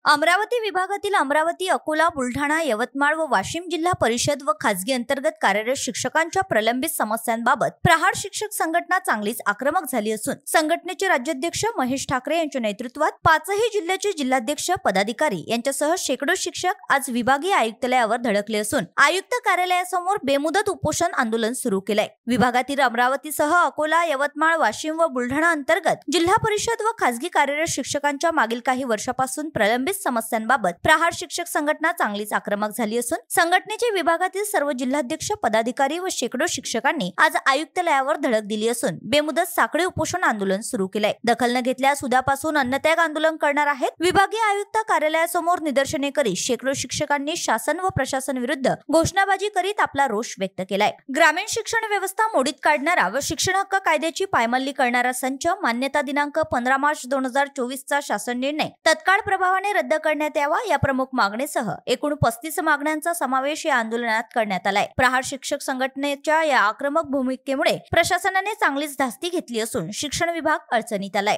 अमरावती विभागातील अमरावती, अकोला, बुलढाणा, यवतमाळ व वाशिम जिल्हा परिषद व खासगी अंतर्गत कार्यरत शिक्षकांच्या प्रलंबित समस्यांबाबत प्रहार शिक्षक संघटना चांगलीच आक्रमक झाली असून संघटनेचे राज्याध्यक्ष महेश ठाकरे यांच्या नेतृत्वात पाचही जिल्ह्याचे जिल्हाध्यक्ष, पदाधिकारी यांच्यासह शेकडो शिक्षक आज विभागीय आयुक्तालयावर धडकले असून आयुक्त कार्यालयासमोर बेमुदत उपोषण आंदोलन सुरू केलंय। विभागातील अमरावतीसह अकोला, यवतमाळ, वाशिम व बुलढाणा अंतर्गत जिल्हा परिषद व खासगी कार्यरत शिक्षकांच्या मागील काही वर्षापासून प्रलंबित समस्यांबाबत प्रहार शिक्षक संघटना चांगलीच आक्रमक झाली असून संघटनेचे विभागातील सर्व जिल्हाध्यक्ष, पदाधिकारी व शेकडो शिक्षकांनी आज आयुक्तालयावर धडक दिली असून बेमुदत साखळी उपोषण आंदोलन सुरू केलंय। दखल न घेतल्यास उद्यापासून अन्नत्याग आंदोलन करणार आहेत। विभागीय आयुक्त कार्यालयासमोर निदर्शने करीत शेकडो शिक्षकांनी शासन व प्रशासन विरुद्ध घोषणाबाजी करीत आपला रोष व्यक्त केलाय। ग्रामीण शिक्षण व्यवस्था मोडीत काढणारा व शिक्षण हक्क कायद्याची पायमल्ली करणारा संच मान्यता दिनांक 15 मार्च 2024 चा शासन निर्णय तत्काळ प्रभावाने रद्द करण्यात यावा या प्रमुख मागणीसह एकूण 35 मागण्यांचा समावेश या आंदोलनात करण्यात आलाय। प्रहार शिक्षक संघटनेच्या या आक्रमक भूमिकेमुळे प्रशासनाने चांगलीच धास्ती घेतली असून शिक्षण विभाग अडचणीत आलाय।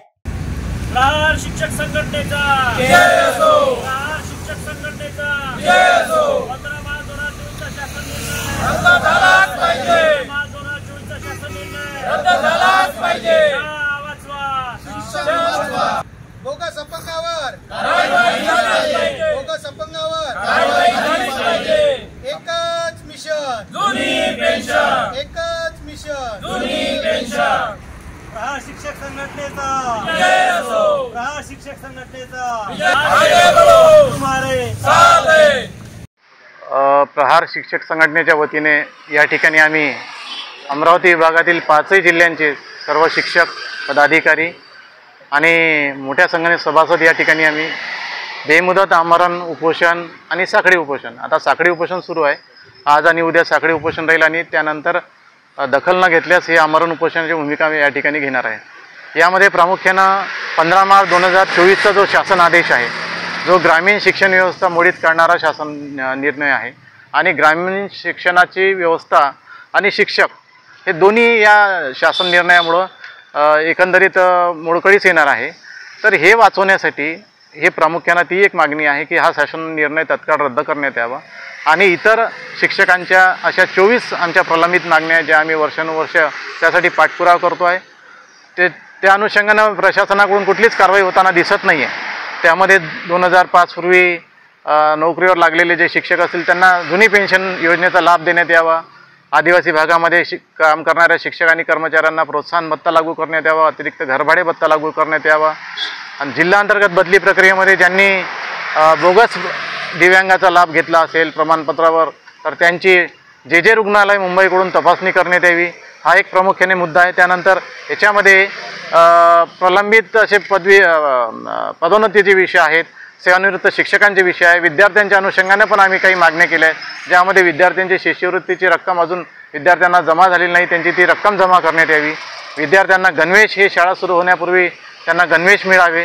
प्रहार शिक्षक संघटनेचा जय असो। प्रहार शिक्षक संघटनेचा जय असो। 15 मार्च 2024 चा शासन निर्णय रद्द झालाच पाहिजे। 15 मार्च 2024 चा शासन निर्णय रद्द झालाच पाहिजे। शिक्षण वाचवा। बोगस अपंगावर कारवाई झाली पाहिजे। बोगस अपंगावर कारवाई झाली पाहिजे। एकच मिशन जुनी पेन्शन, एकच मिशन जुनी पेन्शन। प्रहार शिक्षक संघटनेचा जय असो। प्रहार शिक्षक संघटनेचा आगे बढ़ो, तुम्हारे साथ है। प्रहार शिक्षक संघटनेच्या वतीने या ठिकाणी आम्ही अमरावती विभागातील 5ही जिल्ह्यांचे सर्व शिक्षक, पदाधिकारी आणि मोठ्या संघटने सभासद या ठिकाणी आम्ही बेमुदत आमरण उपोषण आणि साखळी उपोषण, आता साखळी उपोषण सुरू आहे। आज आणि उद्या साखळी उपोषण राहील आणि त्यानंतर दखल न घेतल्यास हे आमरण उपोषणाची भूमिका आम्ही या ठिकाणी घेणार आहे। यामध्ये प्रामुख्यानं 15 मार्च 2024चा जो शासन आदेश आहे, जो ग्रामीण शिक्षण व्यवस्था मोडीत काढणारा शासन निर्णय आहे आणि ग्रामीण शिक्षणाची व्यवस्था आणि शिक्षक हे दोन्ही या शासन निर्णयामुळं एकंदरीत मोडकळीस येणार आहे। तर हे वाचवण्यासाठी हे प्रामुख्याने ती एक मागणी आहे की हा शासन निर्णय तत्काळ रद्द करण्यात यावा आणि इतर शिक्षकांच्या अशा 24 आमच्या प्रलंबित मागण्या ज्या आम्ही वर्षानुवर्ष त्यासाठी पाठपुरावा करतो आहे त्या अनुषंगाने प्रशासनाकडून कुठलीच कारवाई होताना दिसत नाही आहे। त्यामध्ये 2005 पूर्वी नोकरीवर लागलेले जे शिक्षक असतील त्यांना जुनी पेन्शन योजनेचा लाभ देण्यात यावा। आदिवासी भागामध्ये काम करणाऱ्या शिक्षक आणि कर्मचाऱ्यांना प्रोत्साहन भत्ता लागू करण्यात यावा, अतिरिक्त घरभाडे भत्ता लागू करण्यात यावा आणि जिल्हाअंतर्गत बदली प्रक्रियेमध्ये ज्यांनी बोगस दिव्यांगाचा लाभ घेतला असेल प्रमाणपत्रावर तर त्यांची जे रुग्णालय मुंबईकडून तपासणी करण्यात यावी, हा एक प्रामुख्याने मुद्दा आहे। त्यानंतर याच्यामध्ये प्रलंबित असे पदोन्नतीचे विषय आहेत, सेवानिवृत्त शिक्षकांचे विषय आहे, विद्यार्थ्यांच्या अनुषंगाने पण आम्ही काही मागण्या केल्या आहेत ज्यामध्ये विद्यार्थ्यांची शिष्यवृत्तीची रक्कम अजून विद्यार्थ्यांना जमा झालेली नाही, त्यांची ती रक्कम जमा करण्यात यावी। विद्यार्थ्यांना गणवेश हे शाळा सुरू होण्यापूर्वी त्यांना गणवेश मिळावे,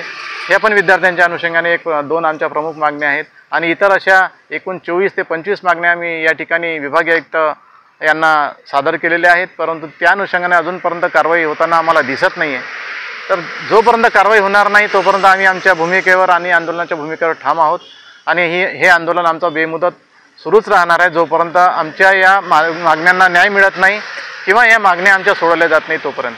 हे पण विद्यार्थ्यांच्या अनुषंगाने 2 आमच्या प्रमुख मागण्या आहेत आणि इतर अशा एकूण 24 ते 25 मागण्या आम्ही या ठिकाणी विभागीय आयुक्त यांना सादर केलेल्या आहेत, परंतु त्या अनुषंगाने अजूनपर्यंत कारवाई होताना आम्हाला दिसत नाही आहे। तर जोपर्यंत कारवाई होणार नाही तोपर्यंत आम्ही आमच्या भूमिकेवर आणि आंदोलनाच्या भूमिकेवर ठाम आहोत आणि हे आंदोलन आमचं बेमुदत सुरूच राहणार आहे जोपर्यंत आमच्या या मागण्यांना न्याय मिळत नाही किंवा या मागण्या आमच्या सोडवल्या जात नाही तोपर्यंत।